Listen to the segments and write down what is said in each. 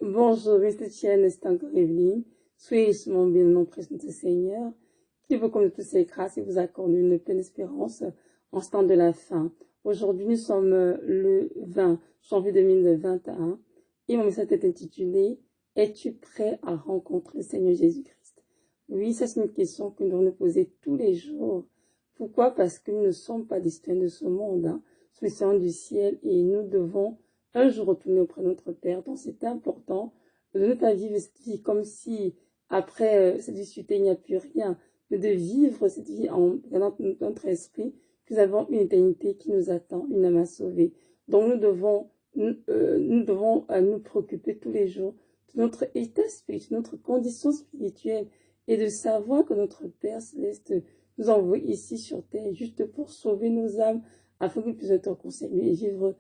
Bonjour, Etienne, c'est encore Evelyne. Soyez mon bien nom précieux de notre Seigneur, qui vous comme de toutes ses grâces et vous accorde une pleine espérance en ce temps de la fin. Aujourd'hui, nous sommes le 20 janvier 2021 et mon message est intitulé « Es-tu prêt à rencontrer le Seigneur Jésus-Christ ?» Oui, ça c'est une question que nous devons nous poser tous les jours. Pourquoi? Parce que nous ne sommes pas des citoyens de ce monde, nous sommes des citoyens du ciel et nous devons un jour retourner auprès de notre Père. Donc c'est important de ne pas vivre cette vie comme si après cette vie il n'y a plus rien, mais de vivre cette vie en gardant notre esprit que nous avons une éternité qui nous attend, une âme à sauver. Donc nous devons nous préoccuper tous les jours de notre état spirituel, de notre condition spirituelle et de savoir que notre Père Céleste nous envoie ici sur terre juste pour sauver nos âmes afin que nous puissions être conseillés et vivre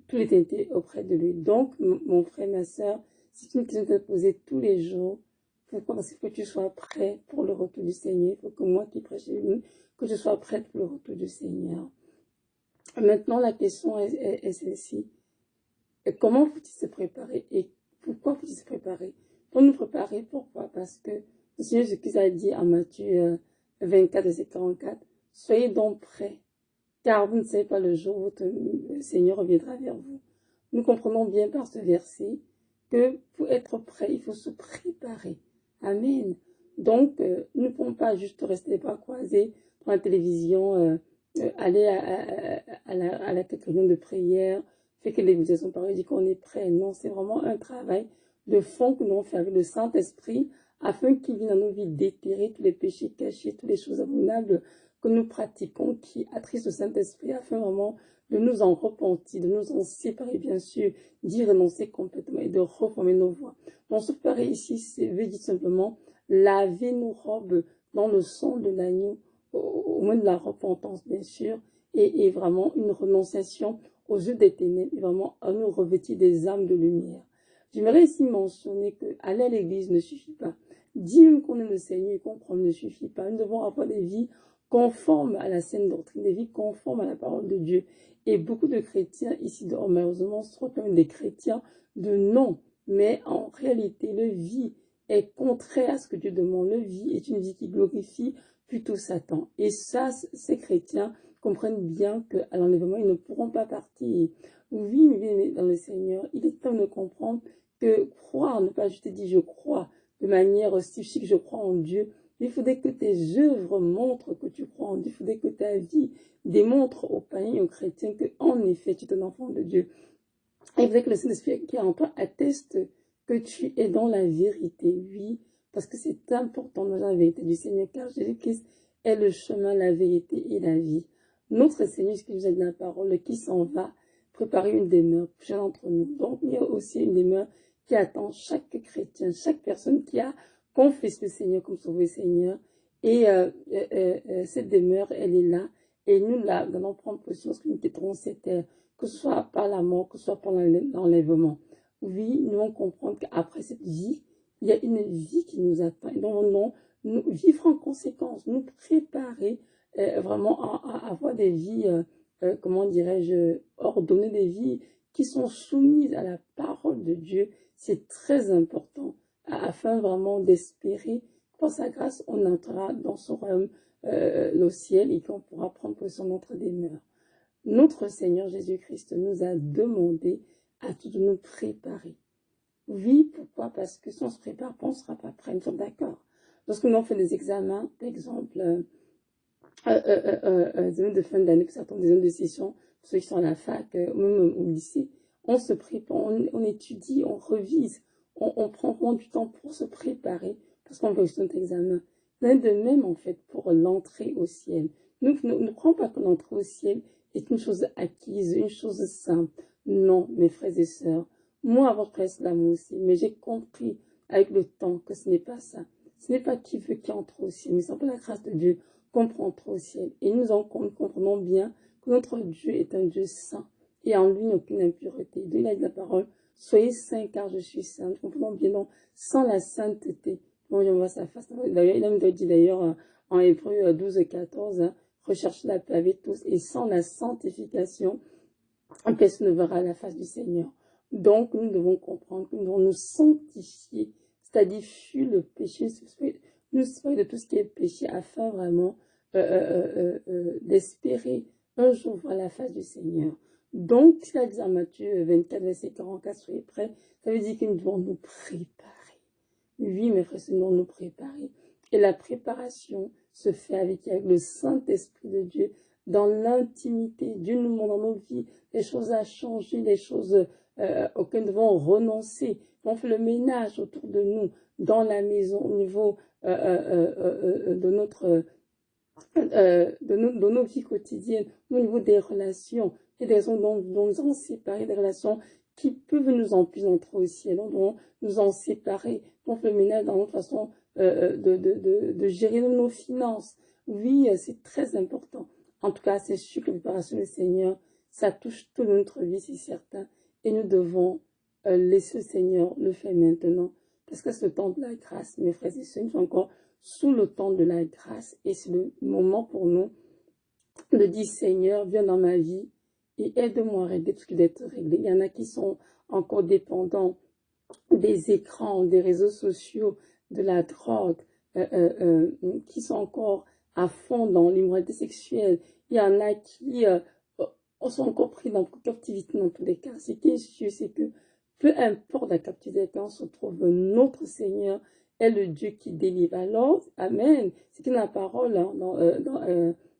toute l'éternité auprès de lui. Donc, mon frère, ma soeur, c'est une question que je te poser tous les jours. Pourquoi? Parce qu'il faut que tu sois prêt pour le retour du Seigneur. Il faut que moi qui prêche lui, que je sois prête pour le retour du Seigneur. Maintenant, la question est celle-ci. Comment faut-il se préparer et pourquoi faut-il se préparer? Pour nous préparer, pourquoi? Parce que le Seigneur Jésus-Christ a dit en Matthieu 24, verset 44, « Soyez donc prêts, car vous ne savez pas le jour où votre Seigneur reviendra vers vous. » Nous comprenons bien par ce verset que pour être prêt, il faut se préparer. Amen. Donc, nous ne pouvons pas juste rester les bras croisés dans la télévision, aller à la réunion de prière, fait que les médiations pareilles dit qu'on est prêt. Non, c'est vraiment un travail de fond que nous avons fait avec le Saint-Esprit afin qu'il vienne dans nos vies déterrer tous les péchés cachés, toutes les choses abominables que nous pratiquons qui attristent le Saint-Esprit afin vraiment de nous en repentir, de nous en séparer bien sûr, d'y renoncer complètement et de reformer nos voies. Donc se préparer ici, veut dire simplement laver nos robes dans le sang de l'agneau, au moins de la repentance bien sûr, et vraiment une renonciation aux yeux des ténèbres, et vraiment à nous revêtir des âmes de lumière. J'aimerais ici mentionner que aller à l'église ne suffit pas. Dire qu'on est le Seigneur et qu'on croit ne suffit pas. Nous devons avoir des vies conformes à la saine doctrine, des vies conformes à la parole de Dieu. Et beaucoup de chrétiens ici dehors, malheureusement, sont quand même des chrétiens de nom. Mais en réalité, leur vie est contraire à ce que Dieu demande. Leur vie est une vie qui glorifie plutôt Satan. Et ça, ces chrétiens comprennent bien qu'à l'enlèvement, ils ne pourront pas partir. Oui, mais dans le Seigneur, il est temps de comprendre que croire, ne pas juste dire je crois de manière psychique, je crois en Dieu. Il faudrait que tes œuvres montrent que tu crois en Dieu. Il faudrait que ta vie démontre aux païens et aux chrétiens que, en effet, tu es un enfant de Dieu. Et il faudrait que le Saint-Esprit qui est en toi atteste que tu es dans la vérité. Oui, parce que c'est important dans la vérité du Seigneur, car Jésus-Christ est le chemin, la vérité et la vie. Notre Seigneur, ce qui nous a dit la parole, qui s'en va préparer une demeure pour chacun d'entre nous. Donc, il y a aussi une demeure qui attend chaque chrétien, chaque personne qui a confessé le Seigneur comme sauveur Seigneur. Et cette demeure, elle est là. Et nous allons prendre position lorsque nous quitterons cette terre, que ce soit par la mort, que ce soit par l'enlèvement. Oui, nous allons comprendre qu'après cette vie, il y a une vie qui nous attend. Et donc, nous vivre en conséquence, nous préparer vraiment à avoir des vies, comment dirais-je, ordonnées, des vies qui sont soumises à la parole de Dieu. C'est très important afin vraiment d'espérer que par sa grâce, on entrera dans son royaume, le ciel, et qu'on pourra prendre possession de notre demeure. Notre Seigneur Jésus-Christ nous a demandé à tous de nous préparer. Oui, pourquoi? Parce que si on se prépare, on ne sera pas prêt, nous sommes d'accord. Lorsque nous avons fait des examens, par exemple, des examens de fin d'année, que certains des examens de session, pour ceux qui sont à la fac, ou même au lycée, on se prépare, on étudie, on revise, on prend vraiment du temps pour se préparer, parce qu'on veut notre examen. Mais de même, en fait, pour l'entrée au ciel. Nous ne croyons pas que l'entrée au ciel est une chose acquise, une chose simple. Non, mes frères et sœurs. Moi, avant, je presse l'amour aussi, mais j'ai compris avec le temps que ce n'est pas ça. Ce n'est pas qui veut qui entre au ciel, mais c'est pour la grâce de Dieu qu'on peut entrer au ciel. Et nous comprenons bien que notre Dieu est un Dieu saint et en lui, il n'y a aucune impureté. Dieu, il a dit la parole, soyez saints car je suis saint. Nous comprenons bien, donc, sans la sainteté, bon, je vois sa face. D'ailleurs, il a dit d'ailleurs en Hébreu 12 et 14, recherchez la paix avec tous, et sans la sanctification, personne ne verra la face du Seigneur. Donc, nous devons comprendre que nous devons nous sanctifier, c'est-à-dire fuir le péché, nous séparer de tout ce qui est péché afin vraiment d'espérer un jour voir la face du Seigneur. Donc, il a dit en Matthieu 24, verset 44, soyez prêts, ça veut dire que nous devons nous préparer. Oui, mes frères, nous devons nous préparer. Et la préparation se fait avec le Saint-Esprit de Dieu dans l'intimité. Dieu nous montre dans nos vies des choses à changer, des choses auxquelles nous devons renoncer. On fait le ménage autour de nous, dans la maison, au niveau de notre de nos vies quotidiennes, au niveau des relations. Il y a des raisons dont nous en séparer, des relations qui peuvent nous empêcher au ciel, dont nous en séparer. On fait le ménage dans notre façon de gérer nos finances. Oui, c'est très important. En tout cas, c'est sûr que la préparation du Seigneur, ça touche toute notre vie, c'est certain. Et nous devons laisser le Seigneur le faire maintenant. Parce que c'est le temps de la grâce, mes frères et sœurs, nous sommes encore sous le temps de la grâce. Et c'est le moment pour nous de dire, Seigneur, viens dans ma vie et aide-moi à régler tout ce qui doit être réglé. Il y en a qui sont encore dépendants des écrans, des réseaux sociaux, de la drogue, qui sont encore à fond dans l'immoralité sexuelle. Il y en a qui sont encore pris dans la captivité dans tous les cas. Ce qui est sûr, c'est que peu importe la captivité qu'on se trouve, notre Seigneur est le Dieu qui délivre. Alors, Amen. C'est dans la parole, hein,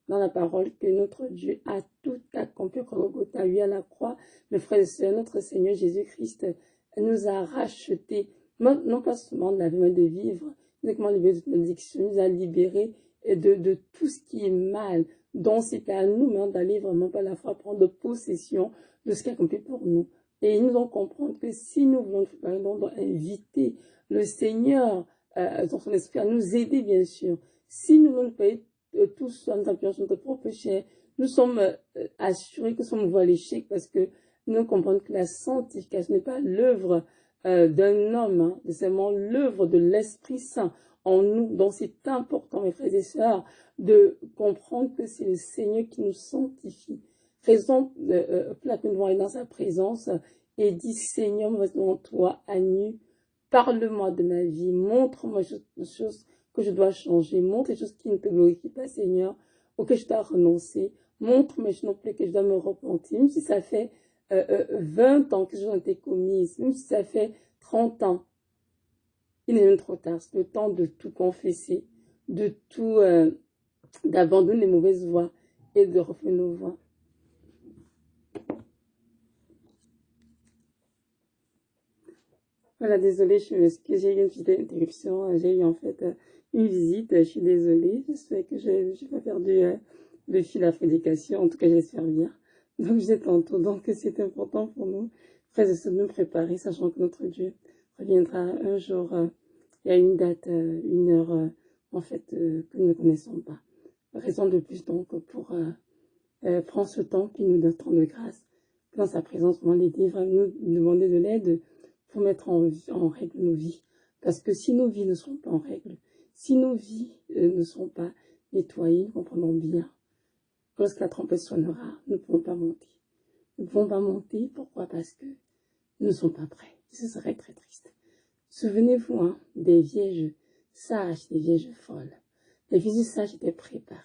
dans la parole que notre Dieu a tout accompli, Golgotha, lui à la croix. Mes frères et sœurs, notre Seigneur Jésus-Christ nous a rachetés, non pas seulement de la vie de vivre, uniquement libérés de l'addiction, nous a libérés de tout ce qui est mal. Donc c'est à nous maintenant d'aller vraiment par la foi prendre possession de ce qui est accompli pour nous. Et ils nous ont comprendre que si nous voulons nous préparer, nous devons inviter le Seigneur dans son esprit à nous aider, bien sûr. Si nous voulons nous payer tous en nous appuyant sur notre propre chair, nous sommes assurés que nous sommes voués à l'échec parce que nous comprenons que la sanctification n'est pas l'œuvre d'un homme, hein, c'est seulement l'œuvre de l'Esprit Saint en nous. Donc c'est important, mes frères et sœurs, de comprendre que c'est le Seigneur qui nous sanctifie. Raison pour laquelle nous devons aller dans sa présence et dire, Seigneur, moi devant toi à nu, parle-moi de ma vie, montre-moi les choses que je dois changer, montre les choses qui ne te glorifient pas, Seigneur, auxquelles je dois renoncer, montre-moi les choses non plus que je dois me repentir, même si ça fait 20 ans que je ont été commises, même si ça fait 30 ans, il n'est même trop tard. C'est le temps de tout confesser, de tout, d'abandonner les mauvaises voies et de refaire nos voies. Voilà, désolée, je m'excuse, j'ai eu une petite interruption, j'ai eu en fait une visite, je suis désolée, j'espère que je n'ai pas perdu le fil à la prédication, en tout cas j'espère bien. Donc je disais tantôt, donc c'est important pour nous, frères et sœurs, de nous préparer, sachant que notre Dieu reviendra un jour, il y a une date, une heure, en fait, que nous ne connaissons pas. Raison de plus donc pour prendre ce temps qui nous donne tant de grâce, dans sa présence, vraiment les livres, nous demander de l'aide pour mettre en règle nos vies. Parce que si nos vies ne sont pas en règle, si nos vies ne sont pas nettoyées, nous comprenons bien, lorsque la trompette sonnera, nous ne pouvons pas monter. Nous ne pouvons pas monter, pourquoi? Parce que nous ne sommes pas prêts. Et ce serait très triste. Souvenez-vous hein, des vierges sages, des vierges folles. Les vierges sages étaient préparées.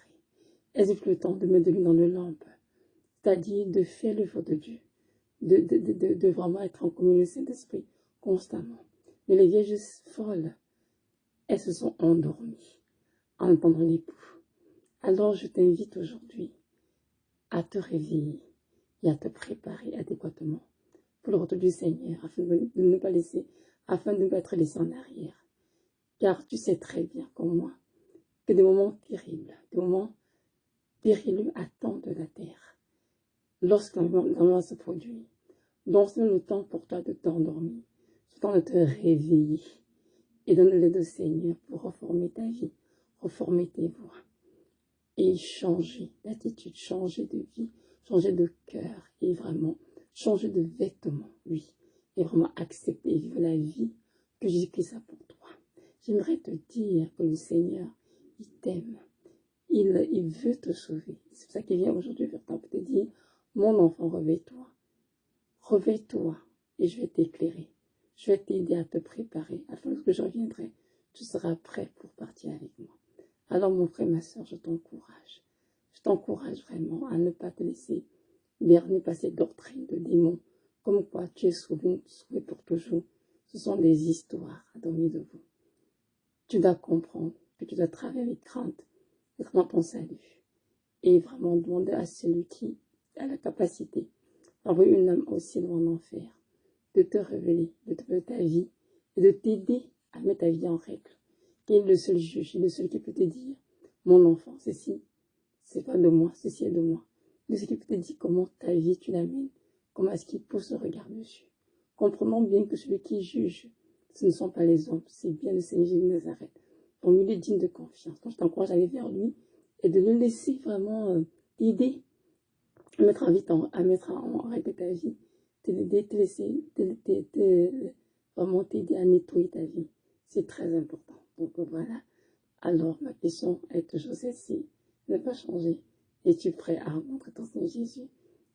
Elles ont eu le temps de mettre de l'huile dans le lampe, c'est-à-dire de faire l'œuvre de Dieu, de vraiment être en communion avec le Saint-Esprit constamment. Mais les vierges folles, elles se sont endormies en attendant l'époux. Alors je t'invite aujourd'hui à te réveiller et à te préparer adéquatement pour le retour du Seigneur, afin de ne pas laisser, afin de ne pas être laissé en arrière. Car tu sais très bien comme moi que des moments terribles, des moments périlleux attendent de la terre lorsqu'un moment se produit. Donc c'est le temps pour toi de t'endormir, c'est le temps de te réveiller et donner l'aide au Seigneur pour reformer ta vie, reformer tes voies et changer d'attitude, changer de vie, changer de cœur et vraiment changer de vêtements, oui, et vraiment accepter et vivre la vie que Jésus-Christ a pour toi. J'aimerais te dire que le Seigneur, il t'aime, il veut te sauver. C'est pour ça qu'il vient aujourd'hui vers toi pour te dire, mon enfant, réveille-toi. Réveille-toi et je vais t'éclairer. Je vais t'aider à te préparer afin que je reviendrai. Tu seras prêt pour partir avec moi. Alors mon frère, ma soeur, je t'encourage. Je t'encourage vraiment à ne pas te laisser berner par cette doctrine de démons. Comme quoi tu es sauvé pour toujours. Ce sont des histoires à dormir debout. Tu dois comprendre que tu dois travailler avec crainte, vraiment ton salut. Et vraiment demander à celui qui a la capacité d'envoyer une âme aussi loin en enfer, de te révéler, de te donner ta vie et de t'aider à mettre ta vie en règle. Il est le seul juge, il est le seul qui peut te dire, mon enfant, ceci, c'est pas de moi, ceci est de moi. Il est celui qui peut te dire comment ta vie tu l'amènes, comment est-ce qu'il pose ce regard dessus. Comprenons bien que celui qui juge, ce ne sont pas les hommes, c'est bien le Seigneur Jésus de Nazareth. Donc il est digne de confiance. Donc je t'encourage à aller vers lui et de le laisser vraiment aider à mettre en règle ta vie, te laisser, vraiment t'aider à nettoyer ta vie. C'est très important. Donc voilà. Alors ma question est toujours celle-ci. Ne pas changer. Es-tu prêt à rencontrer ton Seigneur Jésus?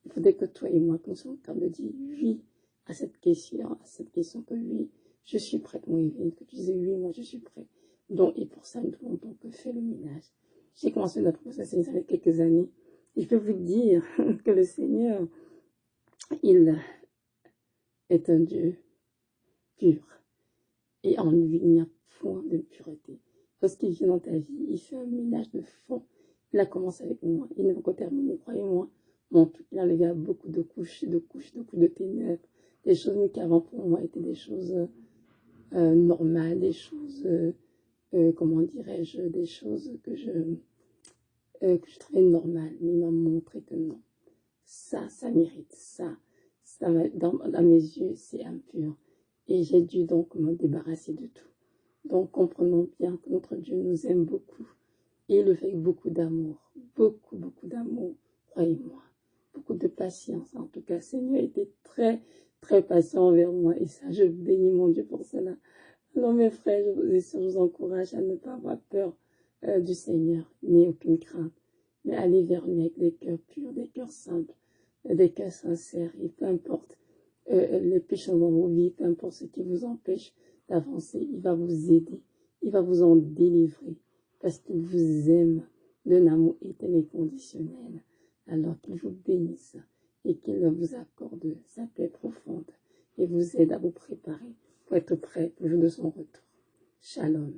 Il faudrait que toi et moi, que nous soyons capables de dire oui à cette question que oui, je suis prête, moi, Evelyne, que tu disais oui, moi je suis prêt. Donc, et pour ça, nous devons donc faire le ménage. J'ai commencé la première Seigneur avec quelques années. Et je peux vous dire que le Seigneur, il est un Dieu pur. Et en lui, il n'y a point de pureté. Lorsqu'il vient dans ta vie, il fait un ménage de fond. Il a commencé avec moi. Il n'a pas encore terminé, croyez-moi. Bon, il a levé à beaucoup de couches, de ténèbres. Des choses qui avant pour moi étaient des choses normales, des choses, comment dirais-je, des choses que je trouvais normales. Mais il m'a montré que non. Ça mérite. Ça à mes yeux, c'est impur. Et j'ai dû donc me débarrasser de tout. Donc comprenons bien que notre Dieu nous aime beaucoup. Et il le fait avec beaucoup d'amour. Beaucoup, beaucoup d'amour. Croyez-moi. Beaucoup de patience. En tout cas, le Seigneur était très, très patient envers moi. Et ça, je bénis mon Dieu pour cela. Alors mes frères, je vous encourage à ne pas avoir peur du Seigneur, ni aucune crainte. Mais aller vers lui avec des cœurs purs, des cœurs simples, des cœurs sincères. Et peu importe les péchés dans vos vies, peu importe ce qui vous empêche d'avancer, il va vous aider, il va vous en délivrer, parce qu'il vous aime d'un amour éternel et conditionnel. Alors qu'il vous bénisse et qu'il vous accorde sa paix profonde et vous aide à vous préparer pour être prêt pour le jour de son retour. Shalom.